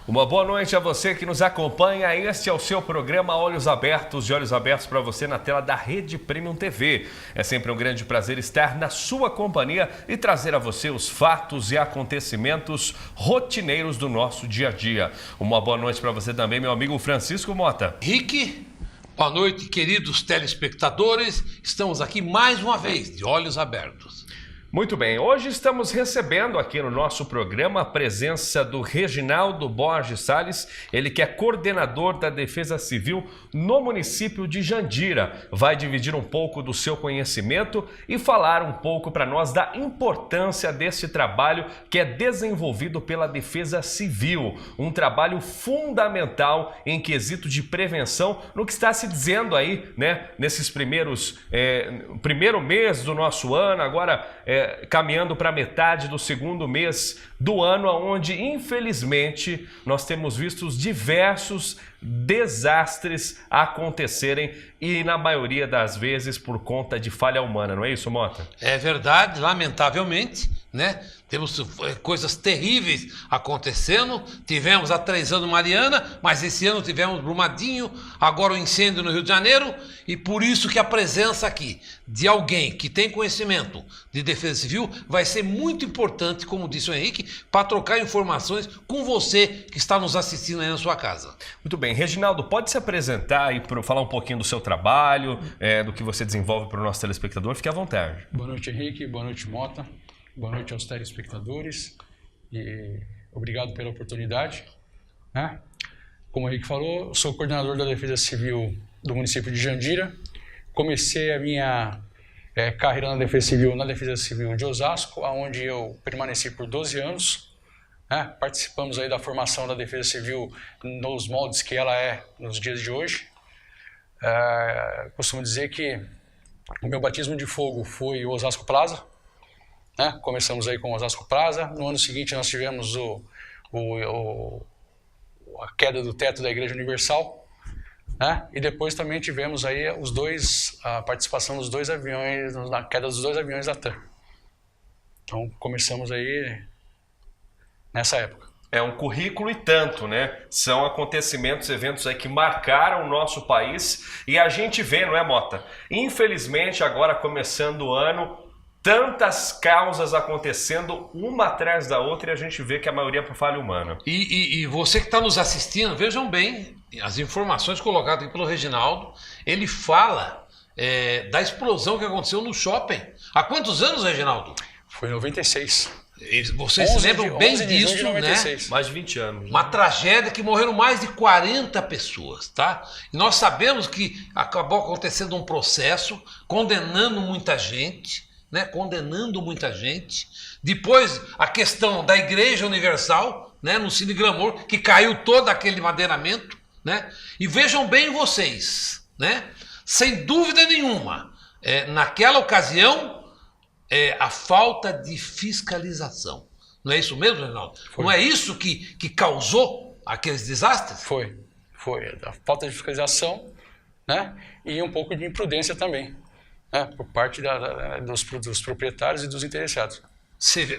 Uma boa noite a você que nos acompanha. Este é o seu programa Olhos Abertos, de olhos abertos para você na tela da Rede Premium TV. É sempre um grande prazer estar na sua companhia e trazer a você os fatos e acontecimentos rotineiros do nosso dia a dia. Uma boa noite para você também, meu amigo Francisco Mota. Rick, boa noite, queridos telespectadores. Estamos aqui mais uma vez, de olhos abertos. Muito bem, hoje estamos recebendo aqui no nosso programa a presença do Reginaldo Borges Salles, ele que é coordenador da Defesa Civil no município de Jandira. Vai dividir um pouco do seu conhecimento e falar um pouco para nós da importância desse trabalho que é desenvolvido pela Defesa Civil. Um trabalho fundamental em quesito de prevenção no que está se dizendo aí, né, nesses primeiro mês do nosso ano, agora caminhando para metade do segundo mês do ano, onde infelizmente nós temos visto diversos desastres acontecerem e na maioria das vezes por conta de falha humana, não é isso, Mota? É verdade, lamentavelmente, né? Temos coisas terríveis acontecendo. Tivemos há 3 anos Mariana, mas esse ano tivemos Brumadinho, agora o incêndio no Rio de Janeiro, e por isso que a presença aqui de alguém que tem conhecimento de defesa civil vai ser muito importante, como disse o Henrique, para trocar informações com você que está nos assistindo aí na sua casa. Muito bem, Reginaldo, pode se apresentar e falar um pouquinho do seu trabalho, do que você desenvolve para o nosso telespectador? Fique à vontade. Boa noite, Henrique. Boa noite, Mota. Boa noite aos telespectadores e obrigado pela oportunidade. Como o Henrique falou, eu sou coordenador da Defesa Civil do município de Jandira. Comecei a minha carreira na Defesa Civil de Osasco, onde eu permaneci por 12 anos. Participamos aí da formação da Defesa Civil nos moldes que ela é nos dias de hoje. Costumo dizer que o meu batismo de fogo foi o Osasco Plaza. Começamos aí com o Osasco Plaza. No ano seguinte nós tivemos a queda do teto da Igreja Universal, e depois também tivemos aí a participação dos 2 aviões, na queda dos 2 aviões da TAM. Então começamos aí nessa época. É um currículo e tanto, né? São acontecimentos, eventos aí que marcaram o nosso país e a gente vê, não é, Mota? Infelizmente, agora começando o ano, tantas causas acontecendo uma atrás da outra e a gente vê que a maioria é por falha humana. E você que está nos assistindo, vejam bem as informações colocadas aqui pelo Reginaldo. Ele fala da explosão que aconteceu no shopping. Há quantos anos, Reginaldo? Foi em 96. Vocês se lembram bem disso, né? Mais de 20 anos. Uma tragédia que morreram mais de 40 pessoas, tá? E nós sabemos que acabou acontecendo um processo condenando muita gente, né? Condenando muita gente. Depois, a questão da Igreja Universal, né? No Cine Glamour, que caiu todo aquele madeiramento, né? E vejam bem vocês, né? Sem dúvida nenhuma, naquela ocasião, a falta de fiscalização. Não é isso mesmo, Reinaldo? Não é isso que causou aqueles desastres? Foi. A falta de fiscalização, né? E um pouco de imprudência também, né? Por parte dos proprietários e dos interessados.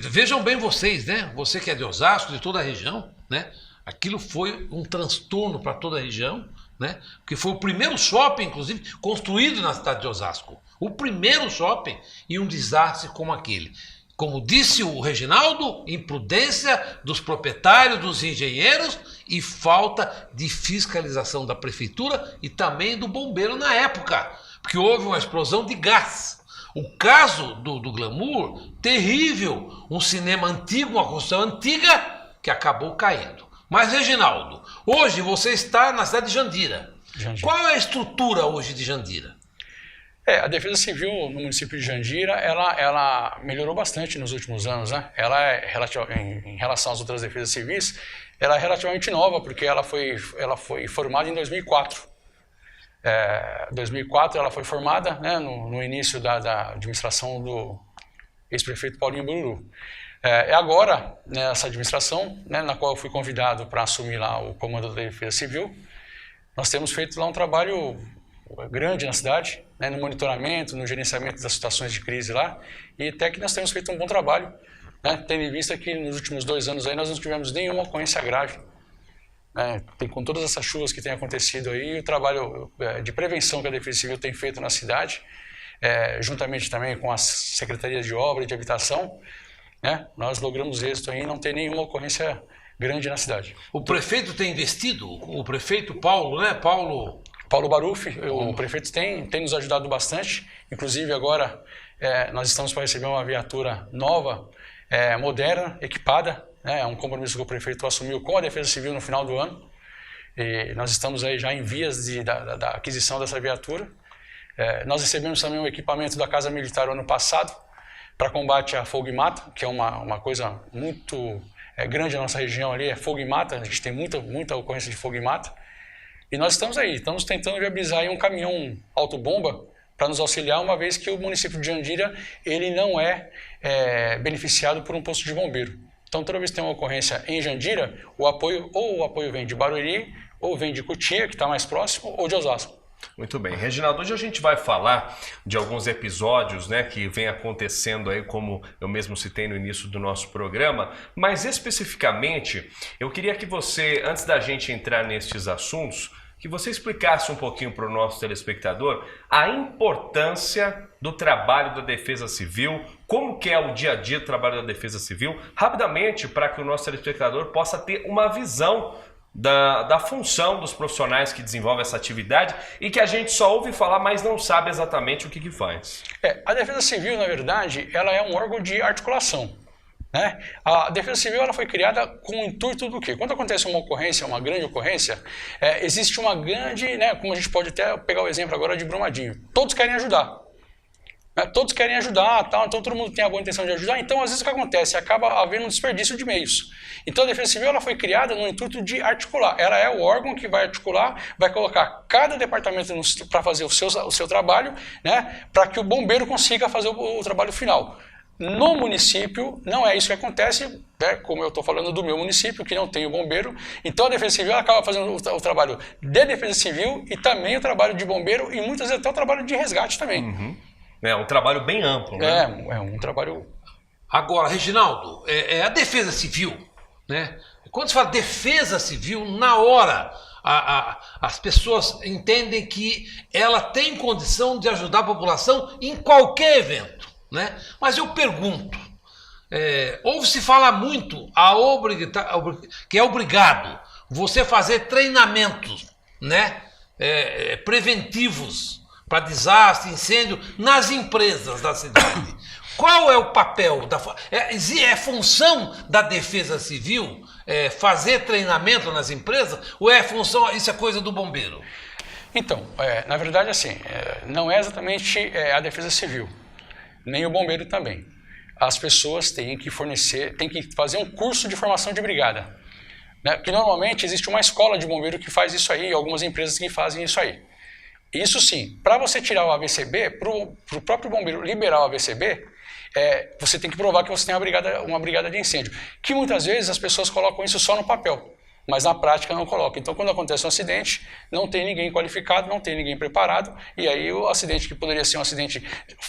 Vejam bem vocês, né? Você que é de Osasco, de toda a região, né? Aquilo foi um transtorno para toda a região, né? Porque foi o primeiro shopping, inclusive, construído na cidade de Osasco. O primeiro shopping e um desastre como aquele. Como disse o Reginaldo, imprudência dos proprietários, dos engenheiros e falta de fiscalização da prefeitura e também do bombeiro na época, porque houve uma explosão de gás. O caso do Glamour, terrível, um cinema antigo, uma construção antiga que acabou caindo. Mas, Reginaldo, hoje você está na cidade de Jandira. Qual é a estrutura hoje de Jandira? A Defesa Civil no município de Jandira, ela melhorou bastante nos últimos anos, né? Ela em relação às outras defesas civis, ela é relativamente nova, porque ela foi formada em 2004. Em 2004 ela foi formada, né, no início da administração do ex-prefeito Paulinho Bururu. Agora, nessa administração, né, na qual eu fui convidado para assumir lá o comando da Defesa Civil, nós temos feito lá um trabalho grande na cidade, né, no monitoramento, no gerenciamento das situações de crise lá, e até que nós temos feito um bom trabalho, né, tendo em vista que nos últimos 2 anos aí nós não tivemos nenhuma ocorrência grave né? Com todas essas chuvas que têm acontecido aí, o trabalho de prevenção que a Defesa Civil tem feito na cidade, juntamente também com as secretarias de obra e de habitação, né? Nós logramos êxito aí, não tem nenhuma ocorrência grande na cidade. O prefeito tem investido? O prefeito Paulo, né? Paulo Baruffi, o prefeito tem nos ajudado bastante. Inclusive agora nós estamos para receber uma viatura nova, moderna, equipada. É um compromisso que o prefeito assumiu com a Defesa Civil no final do ano. E nós estamos aí já em vias da aquisição dessa viatura. Nós recebemos também um equipamento da Casa Militar ano passado para combate a fogo e mata, que é uma coisa muito grande na nossa região ali, é fogo e mata. A gente tem muita ocorrência de fogo e mata. E nós estamos tentando viabilizar aí um caminhão autobomba para nos auxiliar, uma vez que o município de Jandira ele não é beneficiado por um posto de bombeiro. Então, toda vez que tem uma ocorrência em Jandira, o apoio vem de Barueri, ou vem de Cotia, que está mais próximo, ou de Osasco. Muito bem. Reginaldo, hoje a gente vai falar de alguns episódios, né, que vem acontecendo aí, como eu mesmo citei no início do nosso programa, mas especificamente eu queria que você, antes da gente entrar nestes assuntos, que você explicasse um pouquinho para o nosso telespectador a importância do trabalho da Defesa Civil, como que é o dia a dia do trabalho da Defesa Civil, rapidamente, para que o nosso telespectador possa ter uma visão da função dos profissionais que desenvolvem essa atividade e que a gente só ouve falar, mas não sabe exatamente o que faz. A Defesa Civil, na verdade, ela é um órgão de articulação, né? A Defesa Civil ela foi criada com o intuito do quê? Quando acontece uma ocorrência, uma grande ocorrência, existe uma grande, né, como a gente pode até pegar o exemplo agora de Brumadinho, todos querem ajudar. Todos querem ajudar, tal, então todo mundo tem a boa intenção de ajudar, então às vezes o que acontece? Acaba havendo um desperdício de meios. Então a Defesa Civil ela foi criada no intuito de articular, ela é o órgão que vai articular, vai colocar cada departamento para fazer o seu trabalho, né, para que o bombeiro consiga fazer o trabalho final. No município, não é isso que acontece, né, como eu estou falando do meu município, que não tem o bombeiro, então a Defesa Civil acaba fazendo o trabalho de Defesa Civil e também o trabalho de bombeiro e muitas vezes até o trabalho de resgate também. Uhum. É um trabalho bem amplo, né? É um trabalho... Agora, Reginaldo, a Defesa Civil, né? Quando se fala Defesa Civil, na hora as pessoas entendem que ela tem condição de ajudar a população em qualquer evento, né? Mas eu pergunto, ouve-se falar muito que é obrigado você fazer treinamentos, né? Preventivos para desastre, incêndio nas empresas da cidade. Qual é o papel? É função da Defesa Civil fazer treinamento nas empresas? Ou isso é coisa do bombeiro? Então, na verdade, assim, não é exatamente a Defesa Civil, nem o bombeiro também. As pessoas têm que fazer um curso de formação de brigada, né? Que normalmente existe uma escola de bombeiro que faz isso aí, algumas empresas que fazem isso aí. Isso sim, para você tirar o AVCB, para o próprio bombeiro liberar o AVCB, você tem que provar que você tem uma brigada de incêndio, que muitas vezes as pessoas colocam isso só no papel, mas na prática não colocam. Então quando acontece um acidente, não tem ninguém qualificado, não tem ninguém preparado, e aí o acidente que poderia ser um acidente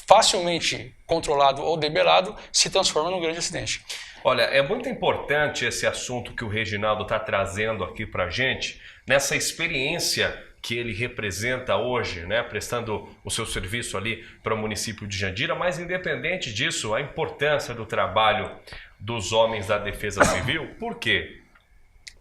facilmente controlado ou debelado, se transforma num grande acidente. Olha, é muito importante esse assunto que o Reginaldo está trazendo aqui para a gente, nessa experiência que ele representa hoje, né, prestando o seu serviço ali para o município de Jandira, mas independente disso, a importância do trabalho dos homens da Defesa Civil. Por quê?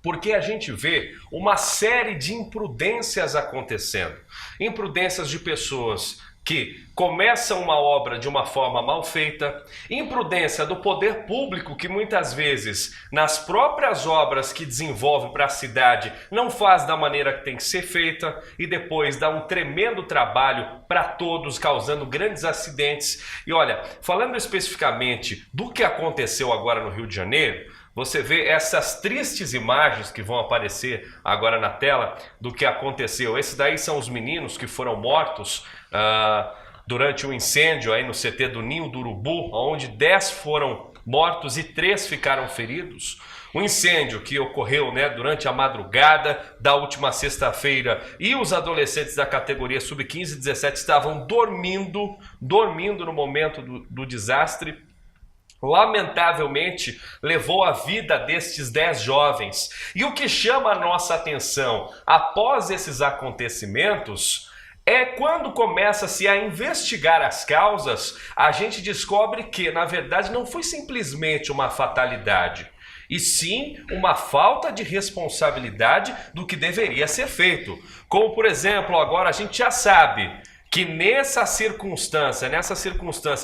Porque a gente vê uma série de imprudências acontecendo. Imprudências de pessoas que começam uma obra de uma forma mal feita, imprudência do poder público que muitas vezes nas próprias obras que desenvolve para a cidade não faz da maneira que tem que ser feita e depois dá um tremendo trabalho para todos, causando grandes acidentes. E olha, falando especificamente do que aconteceu agora no Rio de Janeiro, você vê essas tristes imagens que vão aparecer agora na tela do que aconteceu. Esses daí são os meninos que foram mortos durante um incêndio aí no CT do Ninho do Urubu, onde 10 foram mortos e 3 ficaram feridos. Um incêndio que ocorreu, né, durante a madrugada da última sexta-feira e os adolescentes da categoria sub-15 e 17 estavam dormindo no momento do desastre. lamentavelmente levou a vida destes 10 jovens. E o que chama a nossa atenção após esses acontecimentos é quando começa-se a investigar as causas, a gente descobre que, na verdade, não foi simplesmente uma fatalidade, e sim uma falta de responsabilidade do que deveria ser feito. Como, por exemplo, agora a gente já sabe que nessa circunstância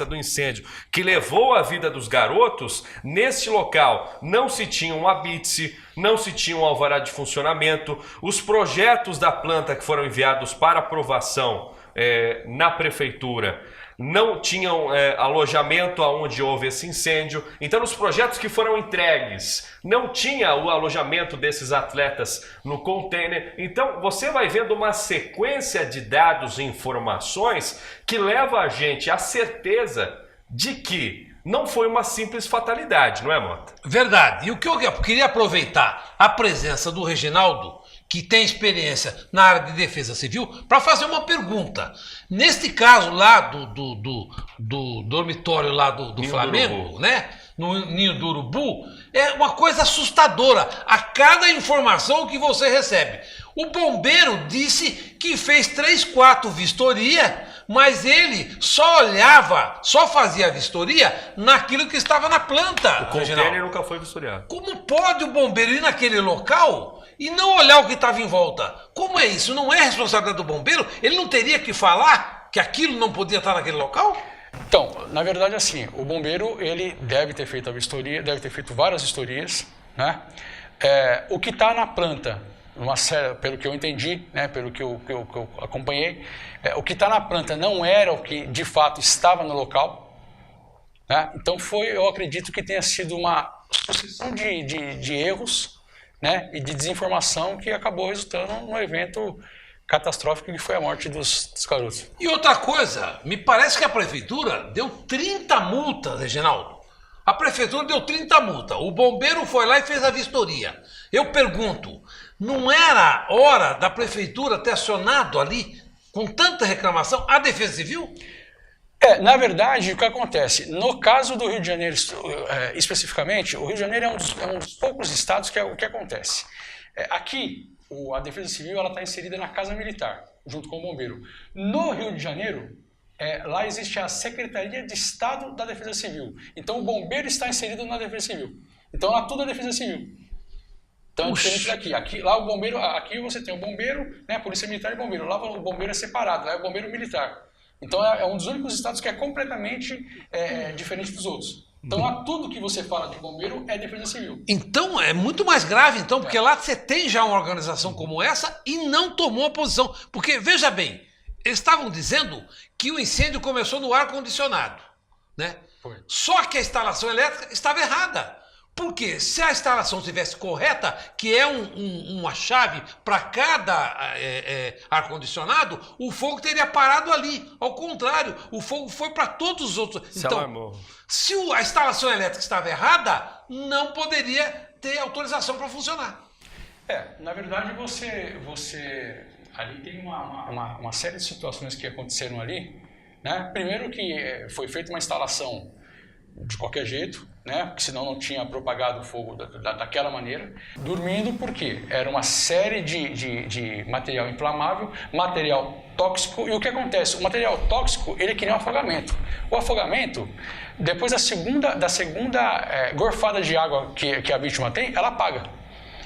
do incêndio que levou a vida dos garotos, neste local não se tinha um habite, não se tinha um alvará de funcionamento, os projetos da planta que foram enviados para aprovação na prefeitura não tinham alojamento aonde houve esse incêndio. Então, nos projetos que foram entregues, não tinha o alojamento desses atletas no container. Então, você vai vendo uma sequência de dados e informações que leva a gente à certeza de que não foi uma simples fatalidade, não é, Mota? Verdade. E o que eu queria aproveitar a presença do Reginaldo, que tem experiência na área de defesa civil, para fazer uma pergunta. Neste caso lá do dormitório lá do Flamengo, né? No Ninho do Urubu, é uma coisa assustadora a cada informação que você recebe. O bombeiro disse que fez 3, 4 vistoria, mas ele só olhava, só fazia a vistoria naquilo que estava na planta. O container nunca foi vistoriado. Como pode o bombeiro ir naquele local e não olhar o que estava em volta? Como é isso? Não é responsabilidade do bombeiro? Ele não teria que falar que aquilo não podia estar naquele local? Então, na verdade, assim, o bombeiro, ele deve ter feito a vistoria, deve ter feito várias vistorias, né? O que está na planta, pelo que eu entendi, né, pelo que eu acompanhei, o que está na planta não era o que de fato estava no local, né? Então eu acredito que tenha sido uma sucessão de erros, né, e de desinformação que acabou resultando num evento catastrófico que foi a morte dos garotos. E outra coisa, me parece que a prefeitura deu 30 multas, Reginaldo. A prefeitura deu 30 multas. O bombeiro foi lá e fez a vistoria. Eu pergunto, não era hora da prefeitura ter acionado ali, com tanta reclamação, a Defesa Civil? Na verdade, o que acontece? No caso do Rio de Janeiro, especificamente, o Rio de Janeiro é um dos poucos estados que é o que acontece. Aqui, a Defesa Civil está inserida na Casa Militar, junto com o bombeiro. No Rio de Janeiro, lá existe a Secretaria de Estado da Defesa Civil. Então, o bombeiro está inserido na Defesa Civil. Então, lá tudo é Defesa Civil. Então, é diferente daqui. Lá o bombeiro, aqui você tem o bombeiro, né, Polícia Militar e bombeiro. Lá o bombeiro é separado, lá é o bombeiro militar. Então, é um dos únicos estados que é completamente diferente dos outros. Então, lá tudo que você fala de bombeiro é Defesa Civil. Então, é muito mais grave, então, porque lá você tem já uma organização como essa e não tomou a posição. Porque, veja bem, eles estavam dizendo que o incêndio começou no ar-condicionado, né? Foi. Só que a instalação elétrica estava errada. Porque se a instalação estivesse correta, que é uma chave para cada ar-condicionado, o fogo teria parado ali. Ao contrário, o fogo foi para todos os outros. Então, se a instalação elétrica estava errada, não poderia ter autorização para funcionar. Na verdade, você ali tem uma série de situações que aconteceram ali, né? Primeiro que foi feita uma instalação de qualquer jeito, né? Porque senão não tinha propagado o fogo daquela maneira. Dormindo porque era uma série de material inflamável, material tóxico. E o que acontece? O material tóxico, ele é que nem um afogamento. O afogamento, depois da segunda gorfada de água que a vítima tem, ela apaga.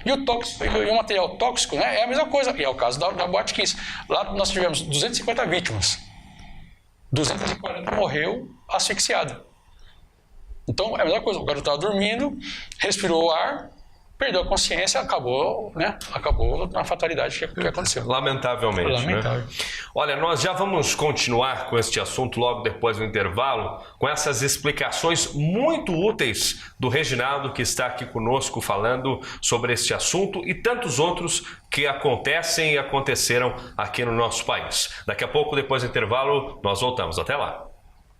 E o material tóxico, né, é a mesma coisa. E é o caso da Boate Kiss. Lá nós tivemos 250 vítimas. 240 morreu asfixiada. Então, é a mesma coisa, o garoto estava dormindo, respirou o ar, perdeu a consciência, acabou na fatalidade que aconteceu. Lamentavelmente, Lamentável. né? Olha, nós já vamos continuar com este assunto logo depois do intervalo, com essas explicações muito úteis do Reginaldo, que está aqui conosco falando sobre este assunto e tantos outros que acontecem e aconteceram aqui no nosso país. Daqui a pouco, depois do intervalo, nós voltamos. Até lá.